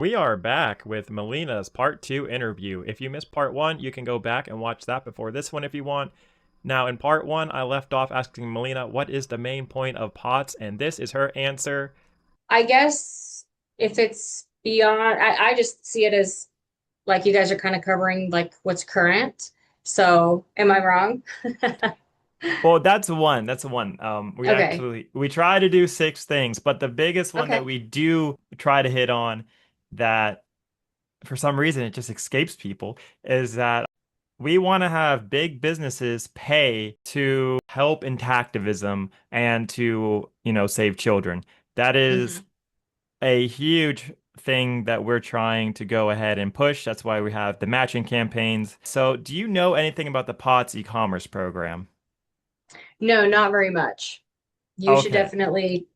We are back with Melina's part two interview. If you missed part one, you can go back and watch that before this one if you want. Now, in part one, I left off asking Melina what is the main point of POTS, and this is her answer. I guess if it's beyond, I just see it as like you guys are kind of covering like what's current. So, am I wrong? Well, that's one. That's one. Okay. We try to do six things, but the biggest one that Okay. we do try to hit on that for some reason it just escapes people is that we want to have big businesses pay to help in activism and to, save children. That is hmm a huge thing that we're trying to go ahead and push. That's why we have the matching campaigns. So, do you know anything about the POTS e-commerce program? No, not very much. You should Okay. definitely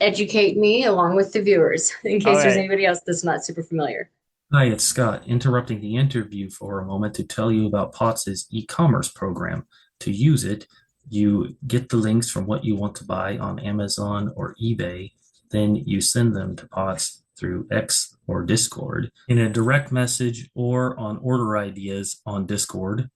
educate me along with the viewers in case there's Okay. anybody else that's not super familiar. Hi, it's Scott, interrupting the interview for a moment to tell you about Potts's e-commerce program. To use it, you get the links from what you want to buy on Amazon or eBay, then you send them to Potts through X or Discord in a direct message or on order ideas on Discord,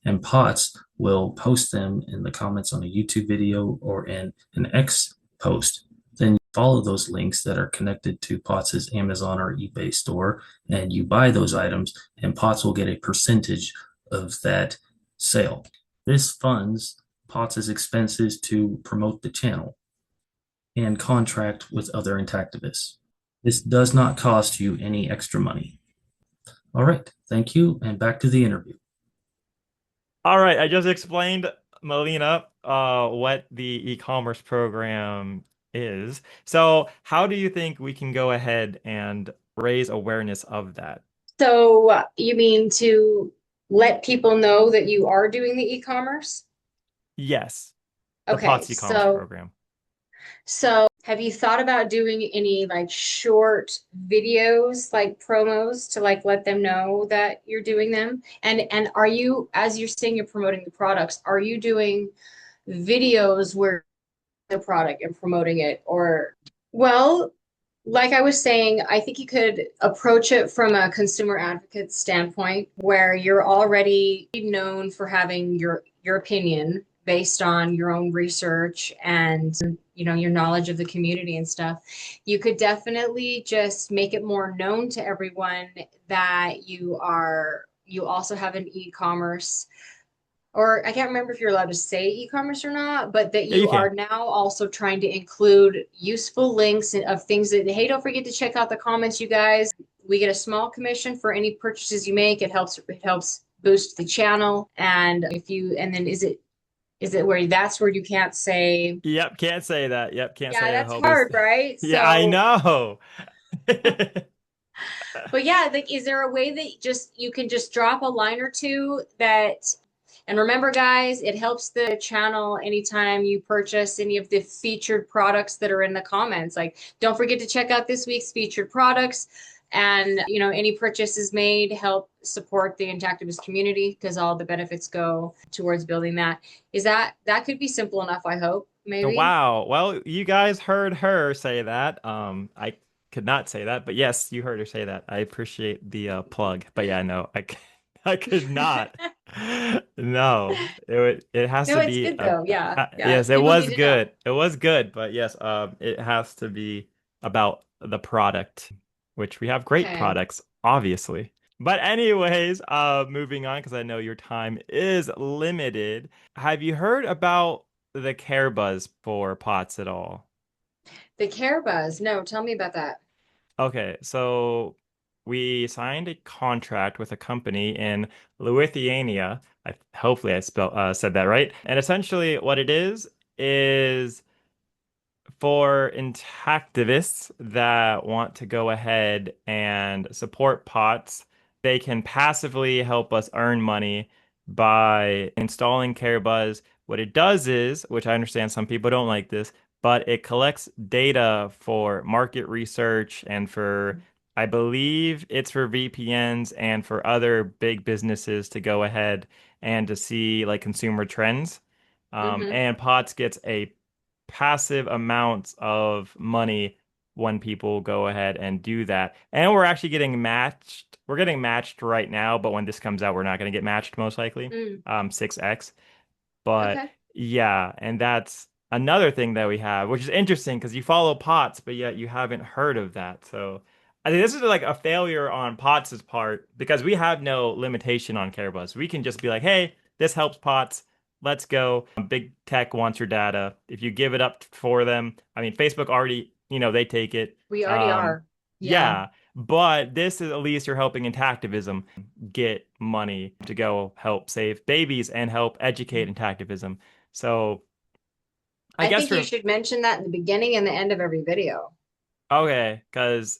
and Potts will post them in the comments on a YouTube video or in an X post. Then you follow those links that are connected to Potts's Amazon or eBay store, and you buy those items, and Potts will get a percentage of that sale. This funds Potts's expenses to promote the channel and contract with other intactivists. This does not cost you any extra money. All right, thank you, and back to the interview. All right, I just explained, Melina, what the e-commerce program is. So, how do you think we can go ahead and raise awareness of that? So, you mean to let people know that you are doing the e-commerce? Yes, the Okay, POTS e-commerce so program. have you thought about doing any like short videos, like promos to like let them know that you're doing them? And are you, as you're saying you're promoting the products, are you doing videos where the product and promoting it or well, like I was saying, I think you could approach it from a consumer advocate standpoint where you're already known for having your opinion based on your own research and your knowledge of the community and stuff. You could definitely just make it more known to everyone that you also have an e-commerce or I can't remember if you're allowed to say e-commerce or not, but that Yeah, you you can. are now also trying to include useful links of things that, hey, don't forget to check out the comments, you guys. We get a small commission for any purchases you make. It helps boost the channel. And if you and then is it where that's where you can't say, Yep, can't say that. Yep, can't yeah, say that's hope is. hard, right? Yeah, I So, know. but yeah, like, is there a way that just you can just drop a line or two that and remember, guys, it helps the channel anytime you purchase any of the featured products that are in the comments. Like, don't forget to check out this week's featured products. And, any purchases made help support the Intactivist community because all the benefits go towards building that. That could be simple enough, I hope, maybe. Wow. Well, you guys heard her say that. I could not say that, but yes, you heard her say that. I appreciate the plug. But yeah, no, I could not. No, it has No, to it's be good though. Yeah. Yeah. yes, it People was need to know. good. It was good, but yes, it has to be about the product, which we have great Okay. products, obviously. But anyways, moving on because I know your time is limited. Have you heard about the Care Buzz for pots at all? The Care Buzz. No, tell me about that. Okay, so we signed a contract with a company in Lithuania. Hopefully I said that right. And essentially, what it is for activists that want to go ahead and support pots, they can passively help us earn money by installing CareBuzz. What it does is, which I understand some people don't like this, but it collects data for market research and for, I believe it's for VPNs and for other big businesses to go ahead and to see like consumer trends. Mm-hmm. And POTS gets a passive amounts of money when people go ahead and do that. And we're actually getting matched. We're getting matched right now, but when this comes out, we're not going to get matched most likely. Mm, 6x. But okay. yeah, and that's another thing that we have, which is interesting because you follow POTS, but yet you haven't heard of that. So I think this is like a failure on POTS's part because we have no limitation on Carebus. We can just be like, hey, this helps POTS. Let's go. Big tech wants your data. If you give it up for them, I mean, Facebook already, they take it. We already Um, are. Yeah. yeah, but this is at least you're helping intactivism get money to go help save babies and help educate intactivism. So I I guess think you for should mention that in the beginning and the end of every video. okay, because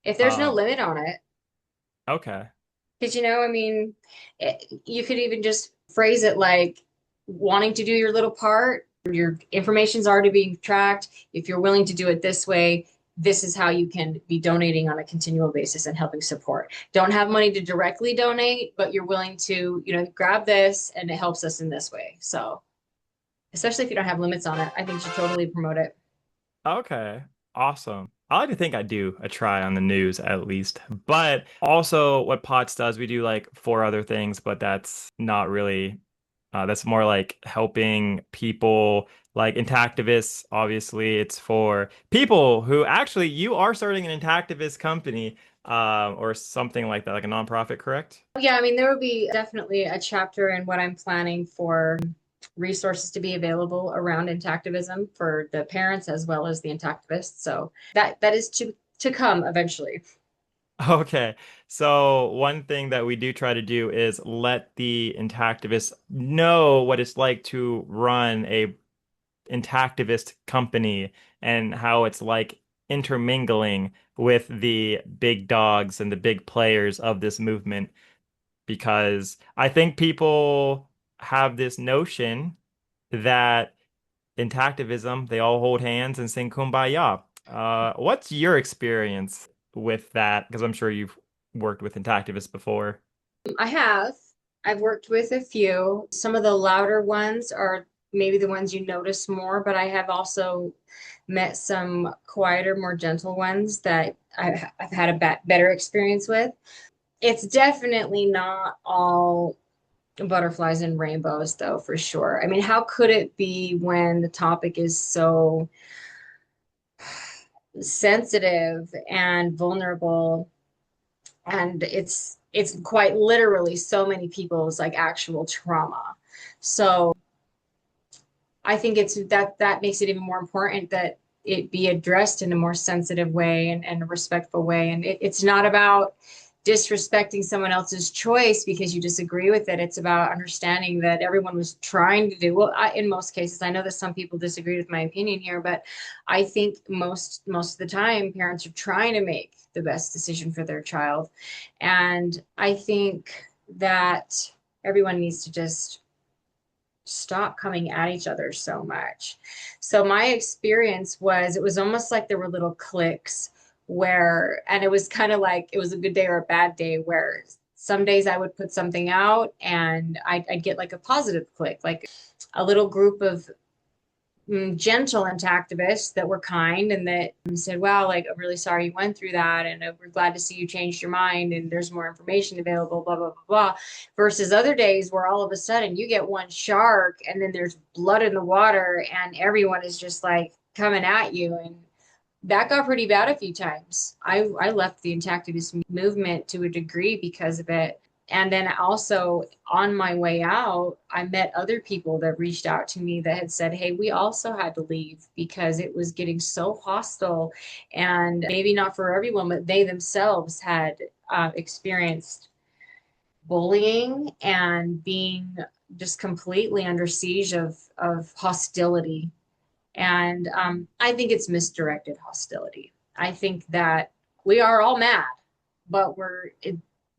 If there's no um limit on it, okay. because I mean, you could even just phrase it like wanting to do your little part. Your information's already being tracked. If you're willing to do it this way, this is how you can be donating on a continual basis and helping support. Don't have money to directly donate, but you're willing to, grab this and it helps us in this way. So, especially if you don't have limits on it, I think you should totally promote it. Okay. Awesome. I like to think I do a try on the news at least. But also what POTS does, we do like four other things, but that's not really that's more like helping people like intactivists. Obviously, it's for people who actually you are starting an intactivist company or something like that, like a nonprofit, correct? Yeah, I mean, there will be definitely a chapter in what I'm planning for resources to be available around intactivism for the parents as well as the intactivists. So that is to come eventually. Okay. So one thing that we do try to do is let the intactivists know what it's like to run a intactivist company and how it's like intermingling with the big dogs and the big players of this movement because I think people have this notion that intactivism, they all hold hands and sing Kumbaya. What's your experience with that? Because I'm sure you've worked with intactivists before. I have. I've worked with a few. Some of the louder ones are maybe the ones you notice more, but I have also met some quieter, more gentle ones that I've had a better experience with. It's definitely not all butterflies and rainbows, though, for sure. I mean, how could it be when the topic is so sensitive and vulnerable, and it's quite literally so many people's like actual trauma. So I think it's that makes it even more important that it be addressed in a more sensitive way and a respectful way. And it's not about disrespecting someone else's choice because you disagree with it. It's about understanding that everyone was trying to do well. In most cases, I know that some people disagree with my opinion here, but I think most of the time, parents are trying to make the best decision for their child, and I think that everyone needs to just stop coming at each other so much. So my experience was it was almost like there were little cliques where, and it was kind of like it was a good day or a bad day where some days I would put something out and I'd get like a positive click, like a little group of gentle intactivists that were kind and that said, wow, like, I'm really sorry you went through that. And we're glad to see you changed your mind and there's more information available, blah, blah, blah, blah. Versus other days where all of a sudden you get one shark and then there's blood in the water and everyone is just like coming at you. And that got pretty bad a few times. I left the intactivist movement to a degree because of it. And then also on my way out, I met other people that reached out to me that had said, hey, we also had to leave because it was getting so hostile. And maybe not for everyone, but they themselves had experienced bullying and being just completely under siege of hostility. And I think it's misdirected hostility. I think that we are all mad, but we're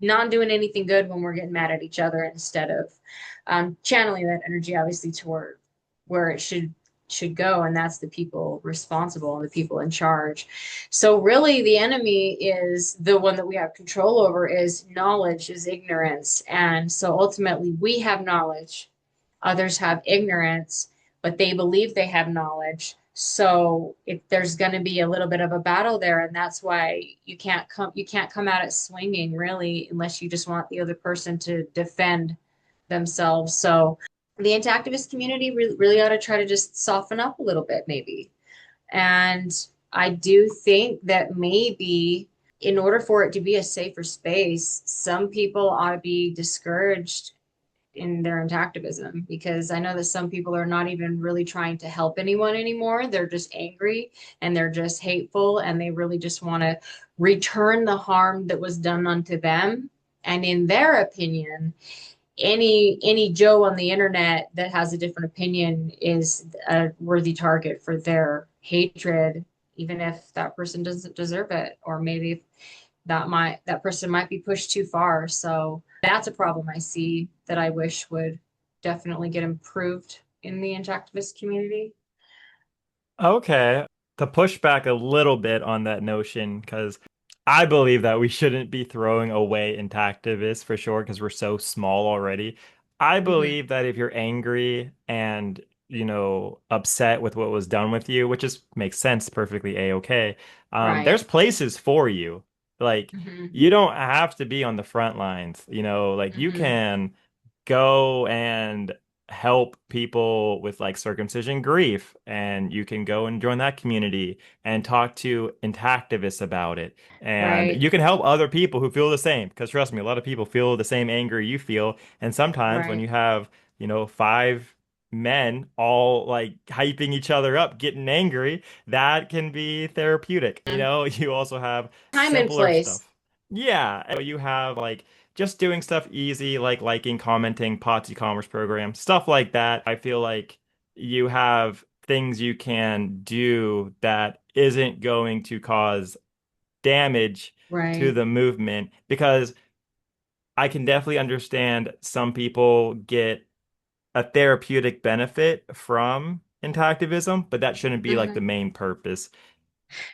not doing anything good when we're getting mad at each other instead of channeling that energy, obviously, toward where it should go, and that's the people responsible and the people in charge. So really the enemy is the one that we have control over is knowledge is ignorance. And so ultimately we have knowledge, others have ignorance, but they believe they have knowledge. So if there's going to be a little bit of a battle there, and that's why you can't come at it swinging really, unless you just want the other person to defend themselves. So the anti-activist community really ought to try to just soften up a little bit, maybe. And I do think that maybe in order for it to be a safer space, some people ought to be discouraged in their activism, because I know that some people are not even really trying to help anyone anymore. They're just angry and they're just hateful and they really just want to return the harm that was done unto them. And in their opinion, any Joe on the internet that has a different opinion is a worthy target for their hatred, even if that person doesn't deserve it, or maybe that person might be pushed too far. So that's a problem I see that I wish would definitely get improved in the interactivist community. Okay. To push back a little bit on that notion, because I believe that we shouldn't be throwing away intactivists for sure, because we're so small already. I Hmm. believe that if you're angry and, upset with what was done with you, which is makes sense, perfectly a-okay, there's Right. places for you. Like, Hmm. you don't have to be on the front lines, like you Hmm. can go and help people with like circumcision grief, and you can go and join that community and talk to intactivists about it, and Right. you can help other people who feel the same, because trust me, a lot of people feel the same anger you feel, and sometimes when Right. you have five men all like hyping each other up getting angry, that can be therapeutic. You also have Time and simpler place. stuff. Yeah, you have like just doing stuff easy, like liking, commenting, POTS e-commerce program, stuff like that. I feel like you have things you can do that isn't going to cause damage to Right. the movement, because I can definitely understand some people get a therapeutic benefit from interactivism, but that shouldn't be like the Hmm. main purpose.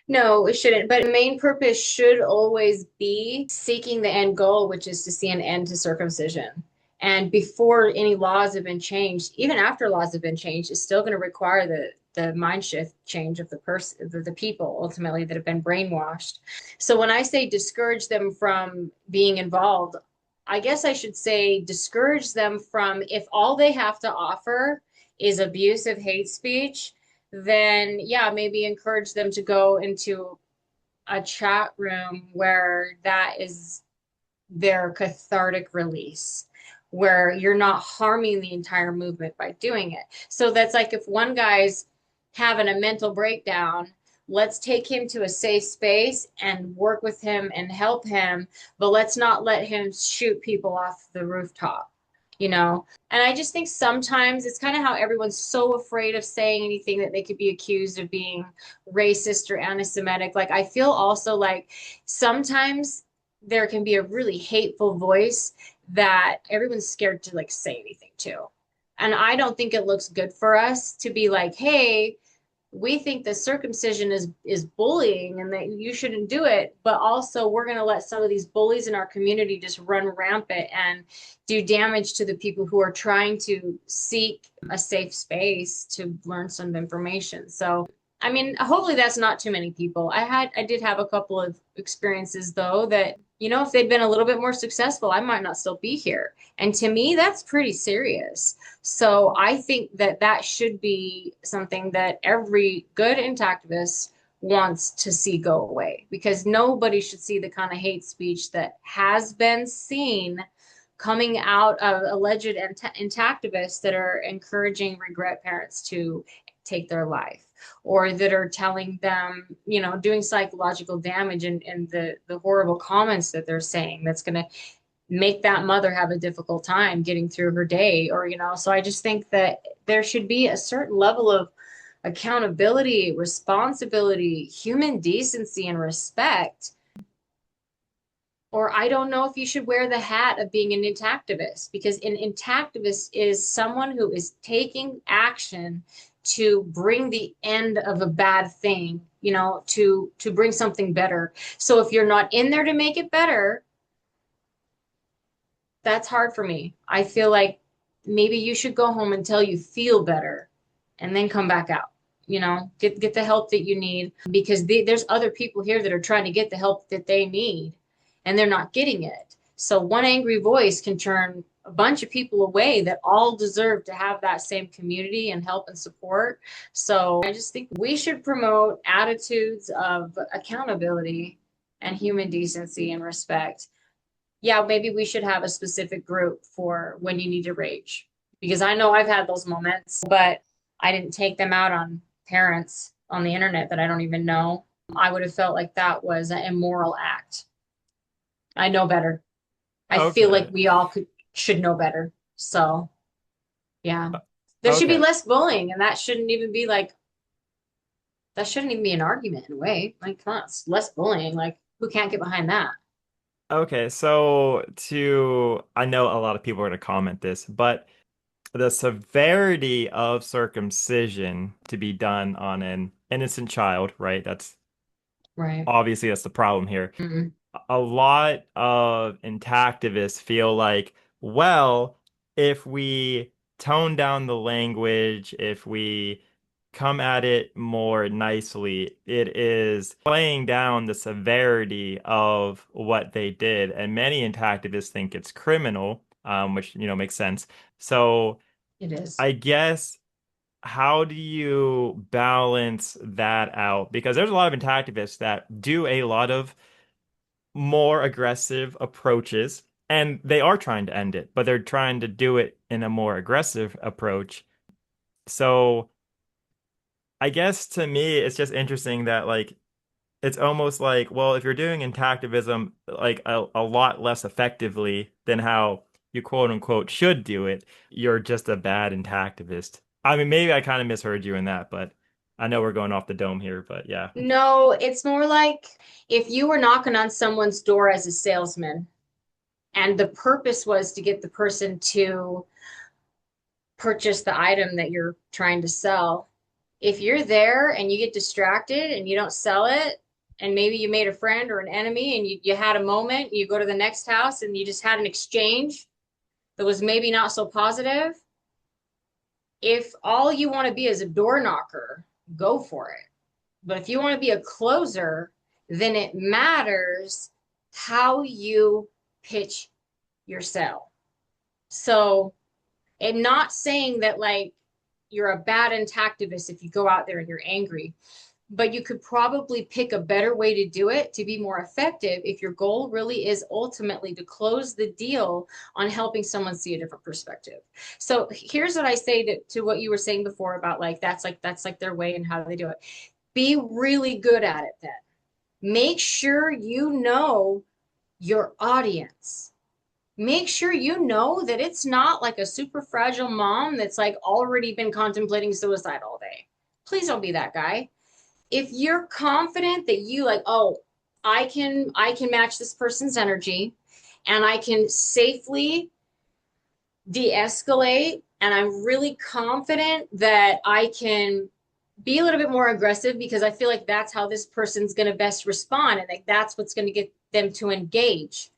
No, it shouldn't. But the main purpose should always be seeking the end goal, which is to see an end to circumcision. And before any laws have been changed, even after laws have been changed, it's still going to require the mind shift change of the person, the people ultimately that have been brainwashed. So when I say discourage them from being involved, I guess I should say discourage them from, if all they have to offer is abusive hate speech, then yeah, maybe encourage them to go into a chat room where that is their cathartic release, where you're not harming the entire movement by doing it. So that's like if one guy's having a mental breakdown, let's take him to a safe space and work with him and help him, but let's not let him shoot people off the rooftop, you know? And I just think sometimes it's kind of how everyone's so afraid of saying anything that they could be accused of being racist or anti-Semitic. Like, I feel also like sometimes there can be a really hateful voice that everyone's scared to like say anything to. And I don't think it looks good for us to be like, hey, we think the circumcision is bullying and that you shouldn't do it, but also we're going to let some of these bullies in our community just run rampant and do damage to the people who are trying to seek a safe space to learn some information. So I mean, hopefully that's not too many people. I did have a couple of experiences though that, if they'd been a little bit more successful, I might not still be here. And to me, that's pretty serious. So I think that that should be something that every good intactivist wants to see go away, because nobody should see the kind of hate speech that has been seen coming out of alleged intactivists that are encouraging regret parents to take their life, or that are telling them, doing psychological damage, and the horrible comments that they're saying that's going to make that mother have a difficult time getting through her day, or so I just think that there should be a certain level of accountability, responsibility, human decency, and respect. Or I don't know if you should wear the hat of being an intactivist, because an intactivist is someone who is taking action to bring the end of a bad thing, to bring something better. So if you're not in there to make it better, that's hard for me. I feel like maybe you should go home until you feel better and then come back out. get the help that you need because there's other people here that are trying to get the help that they need and they're not getting it. So one angry voice can turn a bunch of people away that all deserve to have that same community and help and support. So I just think we should promote attitudes of accountability and human decency and respect. Yeah, maybe we should have a specific group for when you need to rage because I know I've had those moments, but I didn't take them out on parents on the internet that I don't even know. I would have felt like that was an immoral act. I know better. I feel like Okay. we all should know better. So, yeah. There should be Okay. less bullying, and that shouldn't even be an argument in a way. Like, come on, it's less bullying. Like, who can't get behind that? Okay. So I know a lot of people are going to comment this, but the severity of circumcision to be done on an innocent child, right? Right. That's the problem here. Mm-mm. A lot of intactivists feel like, well, if we tone down the language, if we come at it more nicely, it is playing down the severity of what they did. And many intactivists think it's criminal, which, makes sense. So It is. I guess how do you balance that out? Because there's a lot of intactivists that do a lot of more aggressive approaches, and they are trying to end it, but they're trying to do it in a more aggressive approach. So I guess to me, it's just interesting that it's almost like, well, if you're doing intactivism like a lot less effectively than how you quote unquote should do it, you're just a bad intactivist. I mean, maybe I kind of misheard you in that, but I know we're going off the dome here, but yeah. No, it's more like if you were knocking on someone's door as a salesman and the purpose was to get the person to purchase the item that you're trying to sell. If you're there and you get distracted and you don't sell it, and maybe you made a friend or an enemy and you had a moment, you go to the next house and you just had an exchange that was maybe not so positive. If all you want to be is a door knocker, go for it. But if you want to be a closer, then it matters how you pitch your sell. So, and not saying that like you're a bad intactivist if you go out there and you're angry, but you could probably pick a better way to do it to be more effective if your goal really is ultimately to close the deal on helping someone see a different perspective. So here's what I say to what you were saying before about like that's like their way and how they do it. Be really good at it then. Make sure you know your audience. Make sure you know that it's not like a super fragile mom that's like already been contemplating suicide all day. Please don't be that guy. If you're confident that you like, oh, I can match this person's energy and I can safely de-escalate and I'm really confident that I can be a little bit more aggressive because I feel like that's how this person's going to best respond and like that's what's going to get them to engage,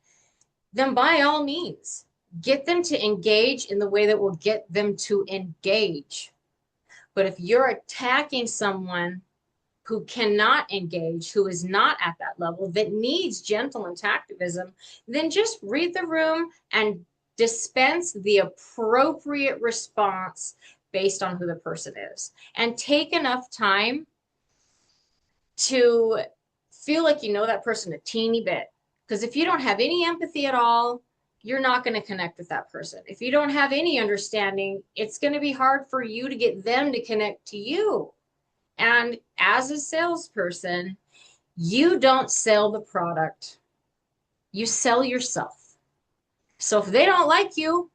then by all means, get them to engage in the way that will get them to engage. But if you're attacking someone who cannot engage, who is not at that level, that needs gentle intactivism, then just read the room and dispense the appropriate response based on who the person is. And take enough time to feel like you know that person a teeny bit. Because if you don't have any empathy at all, you're not going to connect with that person. If you don't have any understanding, it's going to be hard for you to get them to connect to you. And as a salesperson, you don't sell the product, you sell yourself. So if they don't like you,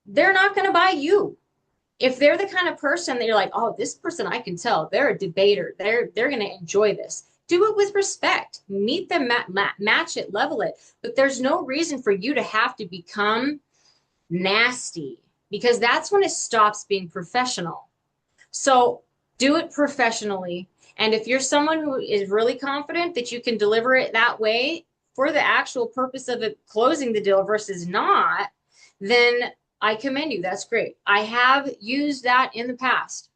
they're not going to buy you. If they're the kind of person that you're like, oh, this person I can tell, they're a debater, they're going to enjoy this. Do it with respect. Meet them, match it, level it. But there's no reason for you to have to become nasty because that's when it stops being professional. So do it professionally. And if you're someone who is really confident that you can deliver it that way for the actual purpose of it closing the deal versus not, then I commend you. That's great. I have used that in the past.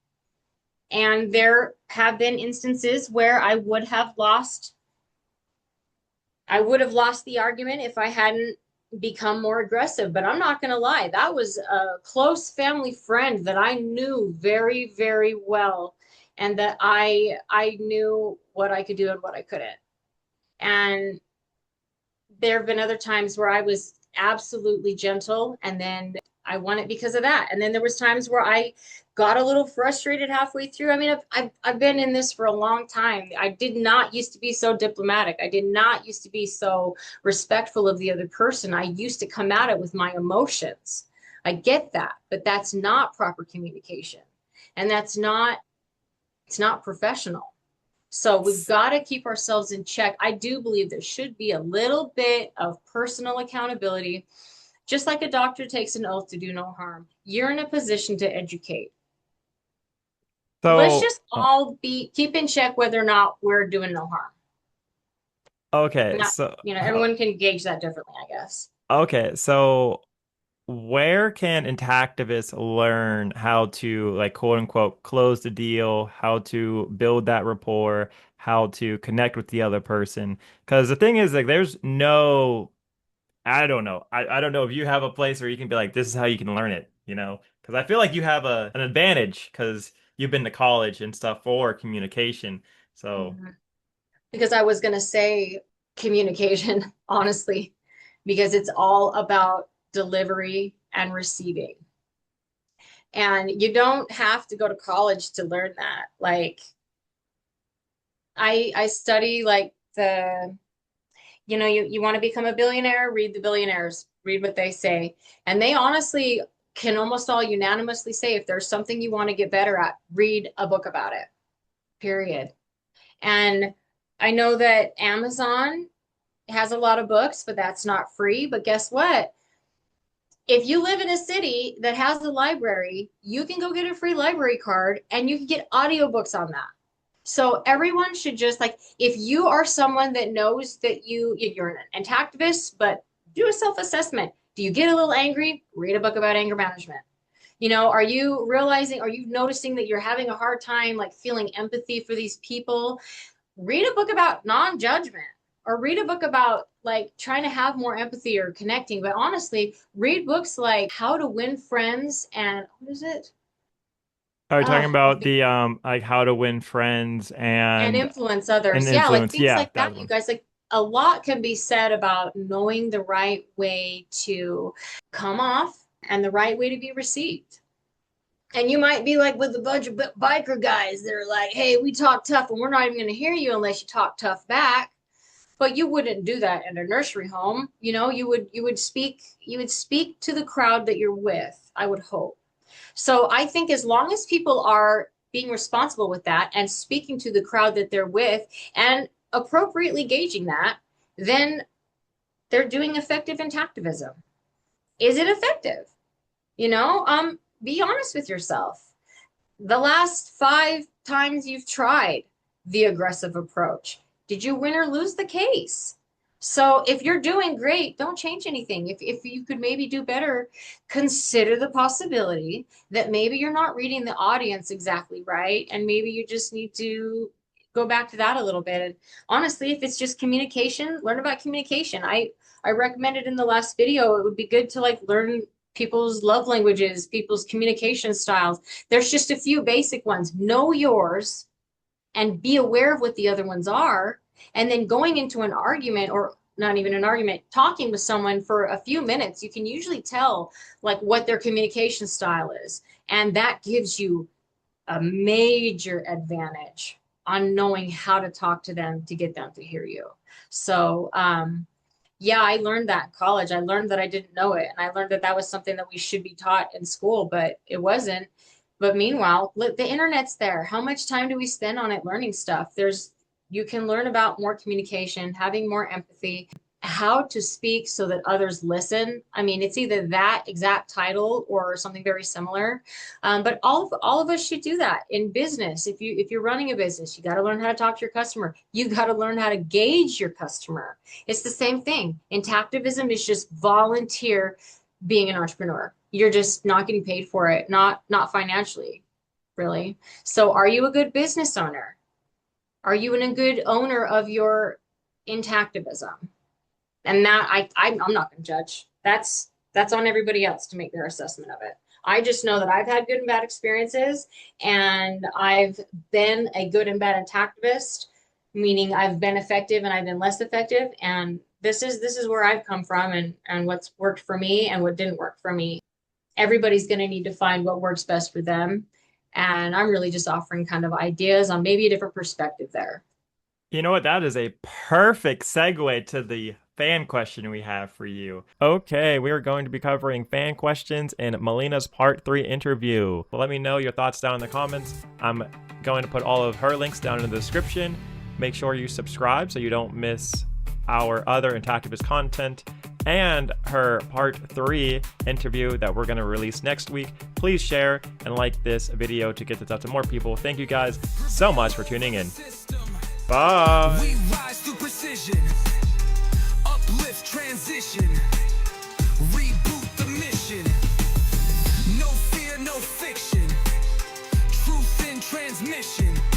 And there have been instances where I would have lost the argument if I hadn't become more aggressive. But I'm not going to lie, that was a close family friend that I knew very, very well, and that I knew what I could do and what I couldn't. And there have been other times where I was absolutely gentle, and then I won it because of that. And then there was times where I got a little frustrated halfway through. I mean, I've been in this for a long time. I did not used to be so diplomatic. I did not used to be so respectful of the other person. I used to come at it with my emotions. I get that, but that's not proper communication. And it's not professional. So we've got to keep ourselves in check. I do believe there should be a little bit of personal accountability. Just like a doctor takes an oath to do no harm, you're in a position to educate. Let's So, just all be keep in check whether or not we're doing no harm. okay, Not, so everyone can gauge that differently, I guess. okay, so where can intactivists learn how to like quote unquote close the deal, how to build that rapport, how to connect with the other person? Because the thing is, like, there's no, I don't know. I don't know if you have a place where you can be like, this is how you can learn it, you know? Because I feel like you have an advantage because you've been to college and stuff for communication. So, Mhm. Because I was going to say communication, honestly, because it's all about delivery and receiving. And you don't have to go to college to learn that. Like I study like you want to become a billionaire, read the billionaires, read what they say. And they honestly can almost all unanimously say if there's something you want to get better at, read a book about it. Period. And I know that Amazon has a lot of books, but that's not free. But guess what? If you live in a city that has a library, you can go get a free library card and you can get audiobooks on that. So everyone should just like if you are someone that knows that you're an activist, but do a self-assessment. Do you get a little angry? Read a book about anger management. Are you noticing that you're having a hard time like feeling empathy for these people? Read a book about non-judgment or read a book about like trying to have more empathy or connecting. But honestly, read books like How to Win Friends and what is it? are you talking Oh, about the like how to win friends and and influence and others. Yeah, like influence? things Yeah, like that that, you one. guys. Like a lot can be said about knowing the right way to come off and the right way to be received. And you might be like with a bunch of biker guys that are like, hey, we talk tough and we're not even going to hear you unless you talk tough back. But you wouldn't do that in a nursery home. You would speak to the crowd that you're with, I would hope. So I think as long as people are being responsible with that and speaking to the crowd that they're with and appropriately gauging that, then they're doing effective intactivism. Is it effective? Be honest with yourself. The last 5 times you've tried the aggressive approach, did you win or lose the case? So if you're doing great, don't change anything. If you could maybe do better, consider the possibility that maybe you're not reading the audience exactly right. And maybe you just need to go back to that a little bit. And honestly, if it's just communication, learn about communication. I recommended in the last video, it would be good to like learn people's love languages, people's communication styles. There's just a few basic ones. Know yours and be aware of what the other ones are. And then going into an argument or not even an argument, talking with someone for a few minutes, you can usually tell like what their communication style is. And that gives you a major advantage on knowing how to talk to them to get them to hear you. So, yeah, I learned that in college. I learned that I didn't know it. And I learned that that was something that we should be taught in school, but it wasn't. But meanwhile, the internet's there. How much time do we spend on it learning stuff? You can learn about more communication, having more empathy, how to speak so that others listen. I mean, it's either that exact title or something very similar. But all of us should do that in business. If you're running a business, you got to learn how to talk to your customer. You got to learn how to gauge your customer. It's the same thing. Intactivism is just volunteer being an entrepreneur. You're just not getting paid for it, not financially. really. So are you a good business owner? Are you a good owner of your intactivism? And that I'm not going to judge. That's on everybody else to make their assessment of it. I just know that I've had good and bad experiences, and I've been a good and bad intactivist, meaning I've been effective and I've been less effective. And this is where I've come from, and what's worked for me and what didn't work for me. Everybody's going to need to find what works best for them. And I'm really just offering kind of ideas on maybe a different perspective there. You know what? That is a perfect segue to the fan question we have for you. Okay, we are going to be covering fan questions in Melina's part 3 interview. Let me know your thoughts down in the comments. I'm going to put all of her links down in the description. Make sure you subscribe so you don't miss our other Intactivist content and her part 3 interview that we're going to release next week. Please share and like this video to get this out to more people. Thank you guys so much for tuning in. Bye. We rise through precision, uplift transition.